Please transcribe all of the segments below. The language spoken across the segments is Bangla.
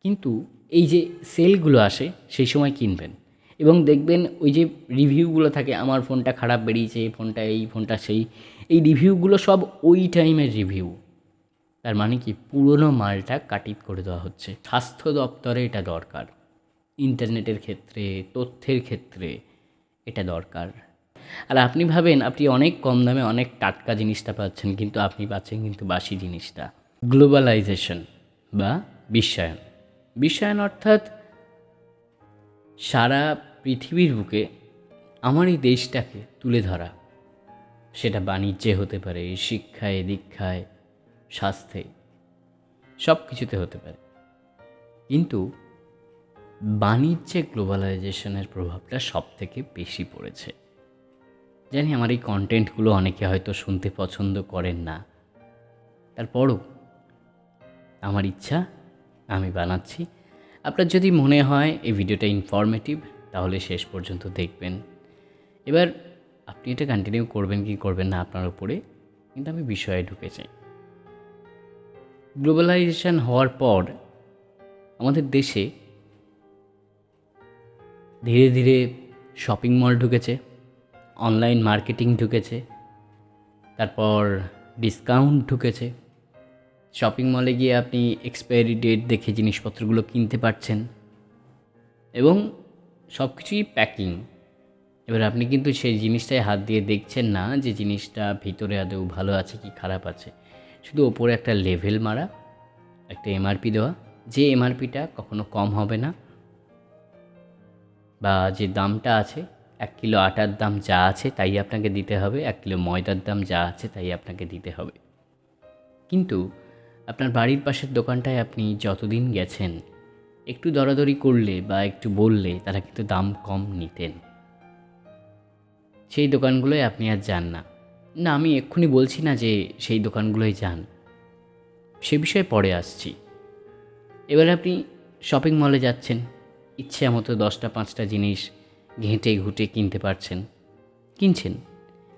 কিন্তু এই যে সেলগুলো আসে সেই সময় কিনবেন এবং দেখবেন ওই যে রিভিউগুলো থাকে, আমার ফোনটা খারাপ বেরিয়েছে, ফোনটা এই, ফোনটা সেই, এই রিভিউগুলো সব ওই টাইমের রিভিউ। তার মানে কি পুরনো মালটা কাটিং করে দেওয়া হচ্ছে। স্বাস্থ্য দপ্তরে এটা দরকার, ইন্টারনেটের ক্ষেত্রে, তথ্যের ক্ষেত্রে এটা দরকার। আর আপনি ভাবেন আপনি অনেক কম দামে অনেক টাটকা জিনিসটা পাচ্ছেন, কিন্তু আপনি পাচ্ছেন কিন্তু বাসি জিনিসটা। গ্লোবালাইজেশন বা বিশ্বায়ন। বিশ্বায়ন অর্থাৎ সারা পৃথিবীর বুকে আমার এই দেশটাকে তুলে ধরা। সেটা বাণিজ্যে হতে পারে, শিক্ষায়, দীক্ষায়, স্বাস্থ্যে, সব কিছুতে হতে পারে। কিন্তু বাণিজ্যে গ্লোবালাইজেশনের প্রভাবটা সব থেকে বেশি পড়েছে। জানি আমার এই কন্টেন্টগুলো অনেকে হয়তো শুনতে পছন্দ করেন না, তারপরও আমার ইচ্ছা, আমি বানাচ্ছি। আপনার যদি মনে হয় এই ভিডিওটা ইনফরমেটিভ, তাহলে শেষ পর্যন্ত দেখবেন। এবার আপনি এটা কন্টিনিউ করবেন কি করবেন না আপনার উপরে, কিন্তু আমি বিষয়ে ঢুকে চাই। গ্লোবালাইজেশন হওয়ার পর আমাদের দেশে ধীরে ধীরে শপিং মল ঢুকেছে, অনলাইন মার্কেটিং ঢুকেছে, তারপর ডিসকাউন্ট ঢুকেছে। শপিং মলে গিয়ে আপনি এক্সপায়ারি ডেট দেখে জিনিসপত্রগুলো কিনতে পারছেন এবং সব কিছুই প্যাকিং। এবার আপনি কিন্তু সেই জিনিসটায় হাত দিয়ে দেখছেন না যে জিনিসটা ভিতরে আদৌ ভালো আছে কি খারাপ আছে। শুধু ওপরে একটা লেভেল মারা, একটা এমআরপি দেওয়া, যে এমআরপিটা কখনো কম হবে না, বা যে দামটা আছে 1 কিলো আটার দাম যা আছে তাই আপনাকে দিতে হবে, 1 কিলো ময়দার দাম যা আছে তাই আপনাকে দিতে হবে। কিন্তু আপনার বাড়ির পাশের দোকানটায় আপনি যতদিন গেছেন, একটু দরাদরি করলে বা একটু বললে তারা কিন্তু দাম কম নিতেন। সেই দোকানগুলোয় আপনি আর যান না। না, আমি এক্ষুনি বলছি না যে সেই দোকানগুলোয় যান, সে বিষয়ে পরে আসছি। এবার আপনি শপিং মলে যাচ্ছেন, ইচ্ছে মতো 10টা 5টা জিনিস ঘেঁটে ঘুঁটে কিনতে পারছেন, কিনছেন,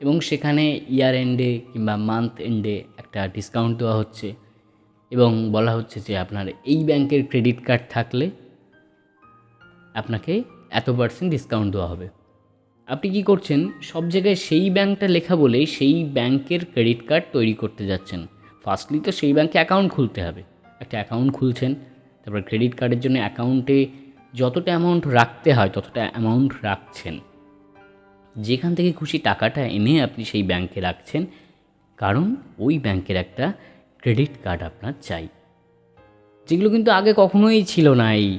এবং সেখানে ইয়ার এন্ডে কিংবা মান্থ এন্ডে একটা ডিসকাউন্ট দেওয়া হচ্ছে এবং বলা হচ্ছে যে আপনার এই ব্যাংকের ক্রেডিট কার্ড থাকলে আপনাকে এত% ডিসকাউন্ট দেওয়া হবে। আপনি কি করছেন, সব জায়গায় সেই ব্যাংকটা লেখা বলেই সেই ব্যাংকের ক্রেডিট কার্ড তৈরি করতে যাচ্ছেন। ফার্স্টলি তো সেই ব্যাংকে অ্যাকাউন্ট খুলতে হবে, একটা অ্যাকাউন্ট খুলছেন, তারপর ক্রেডিট কার্ডের জন্য অ্যাকাউন্টে যতটা অ্যামাউন্ট রাখতে হয় ততটা অ্যামাউন্ট রাখছেন। যেখান থেকে খুশি টাকাটা এনে আপনি সেই ব্যাংকে রাখছেন, কারণ ওই ব্যাংকের একটা ক্রেডিট কার্ড আপনার চাই, যেগুলো কিন্তু আগে কখনোই ছিল না। এই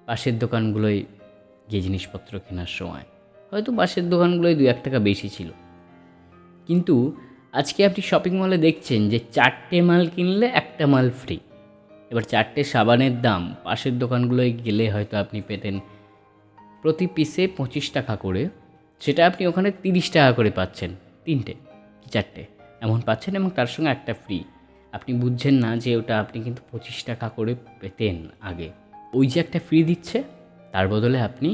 পাশের দোকানগুলোয় গিয়ে জিনিসপত্র কেনার সময় হয়তো পাশের দোকানগুলোয় 2-1 টাকা বেশি ছিল, কিন্তু আজকে আপনি শপিং মলে দেখছেন যে 4টে মাল কিনলে একটা মাল ফ্রি। এবার 4টে সাবানের দাম পাশের দোকানগুলোয় গেলে হয়তো আপনি পেতেন প্রতি পিসে 25 টাকা করে, সেটা আপনি ওখানে 30 টাকা করে পাচ্ছেন। 3টে কি 4টে এমন পাচ্ছেন এবং তার সঙ্গে একটা ফ্রি। আপনি বুঝছেন না যে ওটা আপনি কিন্তু 25 টাকা করে পেতেন আগে। ওই যে একটা ফ্রি দিচ্ছে, তার বদলে আপনি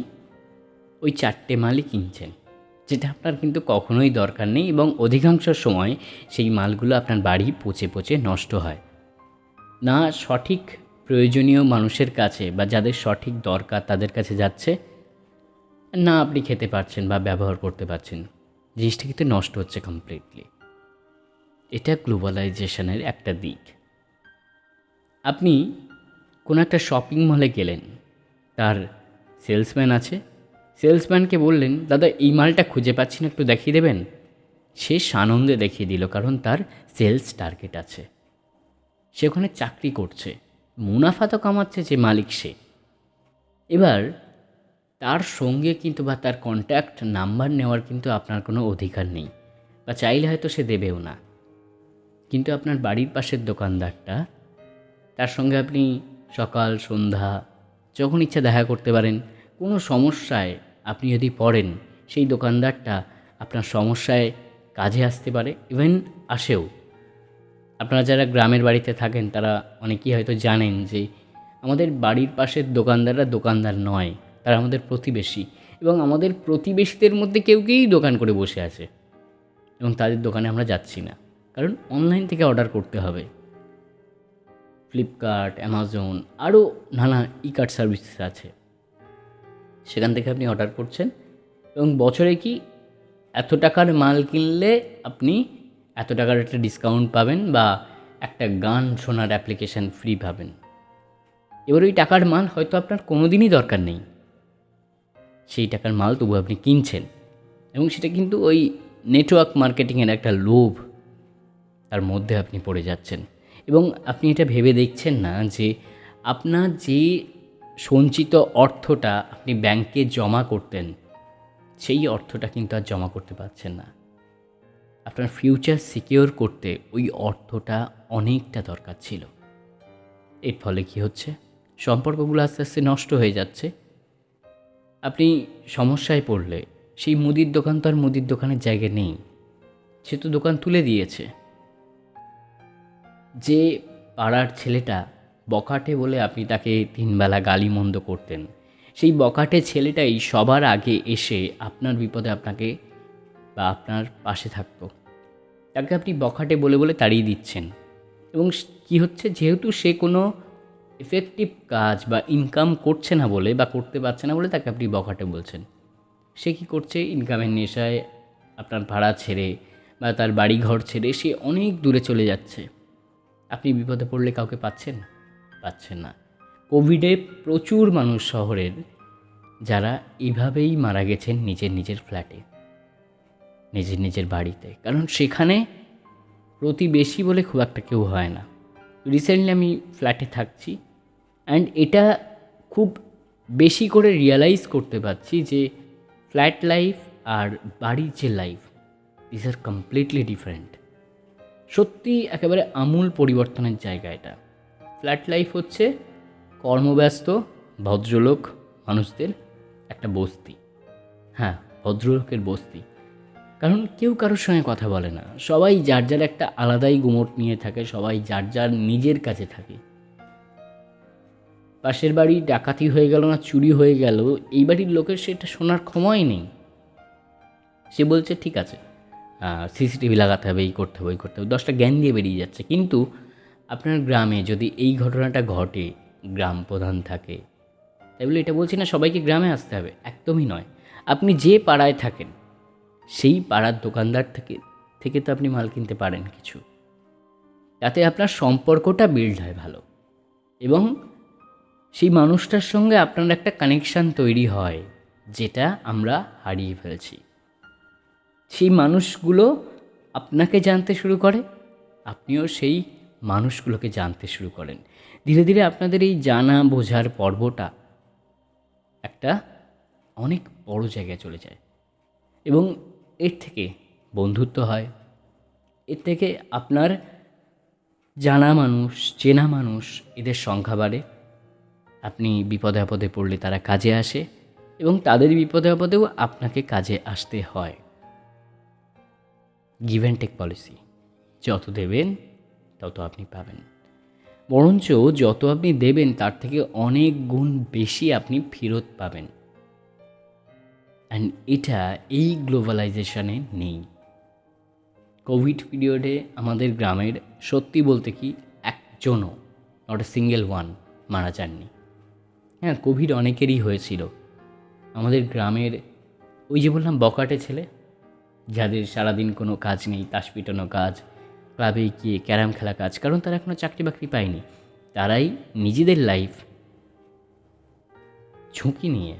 ওই 4টে মালই কিনছেন, যেটা আপনার কিন্তু কখনোই দরকার নেই এবং অধিকাংশ সময় সেই মালগুলো আপনার বাড়ি পচে পচে নষ্ট হয়। না সঠিক প্রয়োজনীয় মানুষের কাছে বা যাদের সঠিক দরকার তাদের কাছে যাচ্ছে, না আপনি খেতে পারছেন বা ব্যবহার করতে পারছেন। জিনিসটা কিন্তু নষ্ট হচ্ছে কমপ্লিটলি। এটা গ্লোবালাইজেশনের একটা দিক। আপনি কোনো একটা শপিং মলে গেলেন, তার সেলসম্যান আছে, সেলসম্যানকে বললেন দাদা এই মালটা খুঁজে পাচ্ছি না, একটু দেখিয়ে দেবেন। সে সানন্দে দেখিয়ে দিল, কারণ তার সেলস টার্গেট আছে, সে ওখানে চাকরি করছে, মুনাফা তো কামাচ্ছে যে মালিক সে। এবার তার সঙ্গে কিন্তু বা তার কন্ট্যাক্ট নাম্বার নেওয়ার কিন্তু আপনার কোনো অধিকার নেই, বা চাইলে হয়তো সে দেবেও না। কিন্তু আপনার বাড়ির পাশের দোকানদারটা, তার সঙ্গে আপনি সকাল সন্ধ্যা যখন ইচ্ছা দেখা করতে পারেন। কোনো সমস্যায় আপনি যদি পড়েন, সেই দোকানদারটা আপনার সমস্যায় কাজে আসতে পারে, ইভেন আসেও। আপনারা যারা গ্রামের বাড়িতে থাকেন তারা অনেকেই হয়তো জানেন যে আমাদের বাড়ির পাশের দোকানদাররা দোকানদার নয়, তারা আমাদের প্রতিবেশী, এবং আমাদের প্রতিবেশীদের মধ্যে কেউ কেউই দোকান করে বসে আছে এবং তাদের দোকানে আমরা যাচ্ছি না, কারণ অনলাইন থেকে অর্ডার করতে হবে। ফ্লিপকার্ট, অ্যামাজন আরও নানা ই-কার্ট সার্ভিসেস আছে। সেখান থেকে আপনি অর্ডার করছেন এবং বছরে কি এত টাকার মাল কিনলে আপনি এত টাকার একটা ডিসকাউন্ট পাবেন বা একটা গান শোনার অ্যাপ্লিকেশান ফ্রি পাবেন। এবার ওই টাকার মাল হয়তো আপনার কোনো দিনই দরকার নেই, সেই টাকার মাল তবু আপনি কিনছেন এবং সেটা কিন্তু ওই নেটওয়ার্ক মার্কেটিংয়ের একটা লোভ, তার মধ্যে আপনি পড়ে যাচ্ছেন এবং আপনি এটা ভেবে দেখছেন না যে আপনার যে সঞ্চিত অর্থটা আপনি ব্যাংকে জমা করতেন, সেই অর্থটা কিন্তু আর জমা করতে পারছেন না। আপনার ফিউচার সিকিওর করতে ওই অর্থটা অনেকটা দরকার ছিল। এর ফলে কী হচ্ছে, সম্পর্কগুলো আস্তে আস্তে নষ্ট হয়ে যাচ্ছে। আপনি সমস্যায় পড়লে সেই মুদির দোকান তো আর মুদির দোকানের জায়গায় নেই, সে তো দোকান তুলে দিয়েছে। যে পাড়ার ছেলেটা বখাটে বলে আপনি তাকে 3 বেলা গালিমন্দ করতেন, সেই বখাটে ছেলেটাই সবার আগে এসে আপনার বিপদে আপনাকে বা আপনার পাশে থাকতো। তাকে আপনি বখাটে বলে বলে তাড়িয়ে দিচ্ছেন এবং কী হচ্ছে, যেহেতু সে কোনো এফেক্টিভ কাজ বা ইনকাম করছে না বলে বা করতে পারছে না বলে তাকে আপনি বখাটে বলছেন। সে কী করছে, ইনকামের নেশায় আপনার ভাড়া ছেড়ে বা তার বাড়ি ঘর ছেড়ে সে অনেক দূরে চলে যাচ্ছে। আপনি বিপদে পড়লে কাউকে পাচ্ছেন না। কোভিডে প্রচুর মানুষ শহরের যারা এইভাবেই মারা গেছেন নিজের ফ্ল্যাটে, নিজের বাড়িতে, কারণ সেখানে প্রতিবেশী বলে খুব একটা কেউ হয় না। রিসেন্টলি আমি ফ্ল্যাটে থাকছি অ্যান্ড এটা খুব বেশি করে রিয়ালাইজ করতে পারছি যে ফ্ল্যাট লাইফ আর বাড়ির যে life, this are completely different. সত্যি একেবারে আমূল পরিবর্তনের জায়গা এটা। ফ্ল্যাট লাইফ হচ্ছে কর্মব্যস্ত ভদ্রলোক মানুষদের একটা বস্তি। হ্যাঁ, ভদ্রলোকের বস্তি, কারণ কেউ কারোর সঙ্গে কথা বলে না, সবাই যার যার একটা আলাদাই গুমট নিয়ে থাকে, সবাই যার যার নিজের কাছে থাকে। পাশের বাড়ি ডাকাতি হয়ে গেল না চুরি হয়ে গেল, এই বাড়ির লোকের সেটা শোনার ক্ষমই নেই। সে বলছে ঠিক আছে, সিসিটিভি লাগাতে হবে, এই করতে হবে, ওই করতে হবে, 10টা জ্ঞান দিয়ে বেরিয়ে যাচ্ছে। কিন্তু আপনার গ্রামে যদি এই ঘটনাটা ঘটে, গ্রাম প্রধান থাকে, তাই বলে এটা বলছি না সবাইকে গ্রামে আসতে হবে, একদমই নয়। আপনি যে পাড়ায় থাকেন সেই পাড়ার দোকানদার থেকে তো আপনি মাল কিনতে পারেন কিছু, তাতে আপনার সম্পর্কটা বিল্ড হয় ভালো এবং সেই মানুষটার সঙ্গে আপনার একটা কানেকশান তৈরি হয়, যেটা আমরা হারিয়ে ফেলছি। সেই মানুষগুলো আপনাকে জানতে শুরু করে, আপনিও সেই মানুষগুলোকে জানতে শুরু করেন। ধীরে ধীরে আপনাদের এই জানা বোঝার পর্বটা একটা অনেক বড় জায়গায় চলে যায় এবং এর থেকে বন্ধুত্ব হয়, এর থেকে আপনার জানা মানুষ, চেনা মানুষ, এদের সংখ্যা বাড়ে। আপনি বিপদে আপদে পড়লে তারা কাজে আসে এবং তাদের বিপদে আপদেও আপনাকে কাজে আসতে হয়। গিভ অ্যান্ড টেক পলিসি, যত দেবেন তত আপনি পাবেন, বরঞ্চ যত আপনি দেবেন তার থেকে অনেক গুণ বেশি আপনি ফেরত পাবেন। অ্যান্ড এটা এই গ্লোবালাইজেশনে নেই। কোভিড পিরিয়ডে আমাদের গ্রামের সত্যি বলতে কি একজনও, নট এ সিঙ্গেল ওয়ান, মারা যাননি। হ্যাঁ, কোভিড অনেকেরই হয়েছিল। আমাদের গ্রামের ওই যে বললাম বখাটে ছেলে, যাদের সারাদিন কোনো কাজ নেই, তাস পিটানো কাজ, ক্লাবে গিয়ে ক্যারাম খেলা কাজ, কারণ তারা এখনও চাকরি বাকরি পায়নি, তারাই নিজেদের লাইফ ঝুঁকি নিয়ে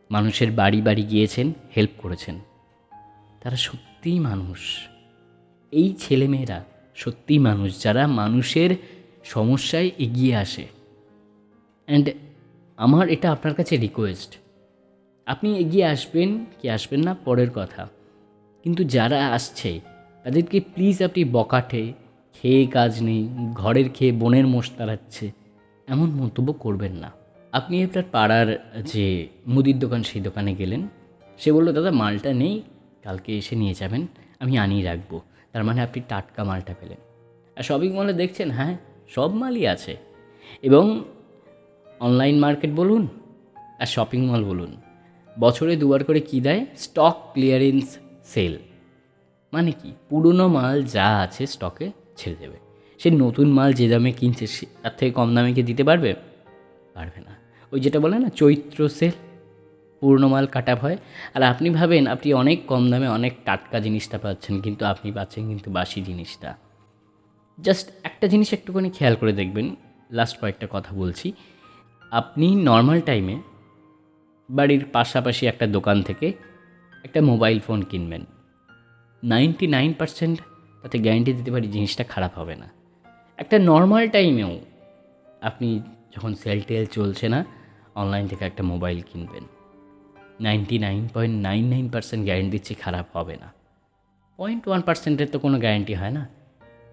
মানুষের বাড়ি বাড়ি গিয়েছেন, হেল্প করেছেন। তারা সত্যিই মানুষ। এই ছেলেমেয়েরা সত্যিই মানুষ, যারা মানুষের সমস্যায় এগিয়ে আসে। অ্যান্ড আমার এটা আপনার কাছে রিকোয়েস্ট, আপনি এগিয়ে আসবেন কি আসবেন না পরের কথা, কিন্তু যারা আসছে তাদেরকে প্লিজ আপনি বকাটে, খেয়ে কাজ নেই, ঘরের খেয়ে বনের মোষ তাড়াচ্ছে, এমন মন্তব্য করবেন না। আপনি আপনার পাড়ার যে মুদির দোকান, সেই দোকানে গেলেন, সে বলল দাদা মালটা নেই, কালকে এসে নিয়ে যাবেন, আমি আনিয়ে রাখবো। তার মানে আপনি টাটকা মালটা পেলেন। আর শপিং মলে দেখছেন, হ্যাঁ সব মালই আছে, এবং অনলাইন মার্কেট বলুন আর শপিং মল বলুন, বছরে 2বার করে কী দেয়, স্টক ক্লিয়ারেন্স সেল। মানে কি, পুরনো মাল যা আছে স্টকে ছেড়ে দেবে। সে নতুন মাল যে দামে কিনছে সে তার থেকে কম দামে কি দিতে পারবে? পারবে না। ওই যেটা বলে না, চৈত্র সেল, পুরনো মাল কাটা ভয়। আর আপনি ভাবেন আপনি অনেক কম দামে অনেক টাটকা জিনিসটা পাচ্ছেন, কিন্তু আপনি পাচ্ছেন কিন্তু বাসি জিনিসটা। জাস্ট একটা জিনিস একটুখানি খেয়াল করে দেখবেন, লাস্ট কয়েকটা কথা বলছি। আপনি নর্মাল টাইমে বাড়ির পাশাপাশি একটা দোকান থেকে একটা মোবাইল ফোন কিনবেন, 99% তাতে গ্যারান্টি দিতে পারি জিনিসটা খারাপ হবে না। একটা নর্মাল টাইমেও আপনি যখন সেল টেল চলছে না, অনলাইন থেকে একটা মোবাইল কিনবেন, 99.99% গ্যারেন্টি দিচ্ছি খারাপ হবে না। 0.1%-এর তো কোনো গ্যারান্টি হয় না।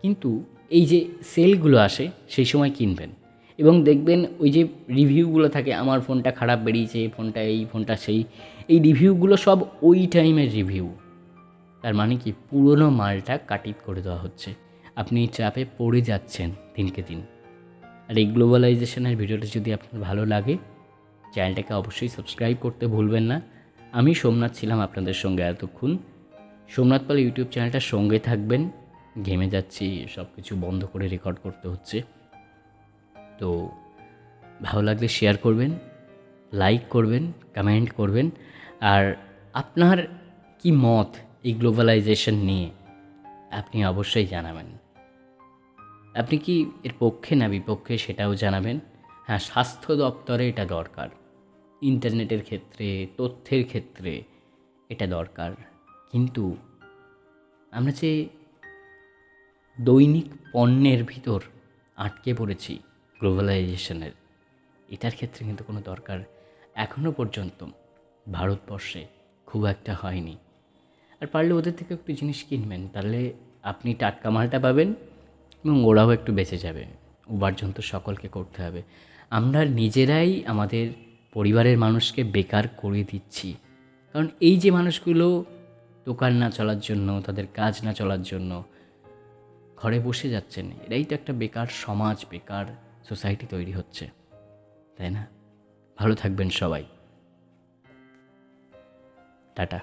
কিন্তু এই যে সেলগুলো আসে সেই সময় কিনবেন, এবং দেখবেন ওই যে রিভিউগুলো থাকে, আমার ফোনটা খারাপ বেরিয়েছে, ফোনটা এই, ফোনটা সেই, এই রিভিউগুলো সব ওই টাইমের রিভিউ। তার মানে কি, পুরনো মালটা কাটিং করে দেওয়া হচ্ছে। আপনি চাপে পড়ে যাচ্ছেন দিনকে দিন। আর এই গ্লোবালাইজেশনের ভিডিওটা যদি আপনার ভালো লাগে, চ্যানেলটাকে অবশ্যই সাবস্ক্রাইব করতে ভুলবেন না। আমি সোমনাথ ছিলাম আপনাদের সঙ্গে এতক্ষণ। সোমনাথ পাল ইউটিউব চ্যানেলটার সঙ্গে থাকবেন। ঘেমে যাচ্ছি, সব কিছু বন্ধ করে রেকর্ড করতে হচ্ছে। তো ভালো লাগলে শেয়ার করবেন, লাইক করবেন, কমেন্ট করবেন। আর আপনার কি মত এই গ্লোবালাইজেশন নিয়ে আপনি অবশ্যই জানাবেন। আপনি কি এর পক্ষে না বিপক্ষে সেটাও জানাবেন। হ্যাঁ, স্বাস্থ্য দপ্তরে এটা দরকার, ইন্টারনেটের ক্ষেত্রে, তথ্যের ক্ষেত্রে এটা দরকার। কিন্তু আমরা যে দৈনিক পণ্যের ভিতর আটকে পড়েছি গ্লোবালাইজেশনের, এটার ক্ষেত্রে কিন্তু কোনো দরকার এখনও পর্যন্ত ভারতবর্ষে খুব একটা হয়নি। আর পারলে ওদের থেকে একটু জিনিস কিনবেন, তাহলে আপনি টাটকা মালটা পাবেন এবং ওরাও একটু বেঁচে যাবে। উপার্জন তো সকলকে করতে হবে। আমরা নিজেরাই আমাদের পরিবারের মানুষকে বেকার করে দিচ্ছি। কারণ এই যে মানুষগুলো দোকান না চলার জন্য, তাদের কাজ না চলার জন্য ঘরে বসে যাচ্ছেন, এরাই তো একটা বেকার সমাজ, বেকার সোসাইটি তৈরি হচ্ছে, তাই না? ভালো থাকবেন সবাই। টাটা।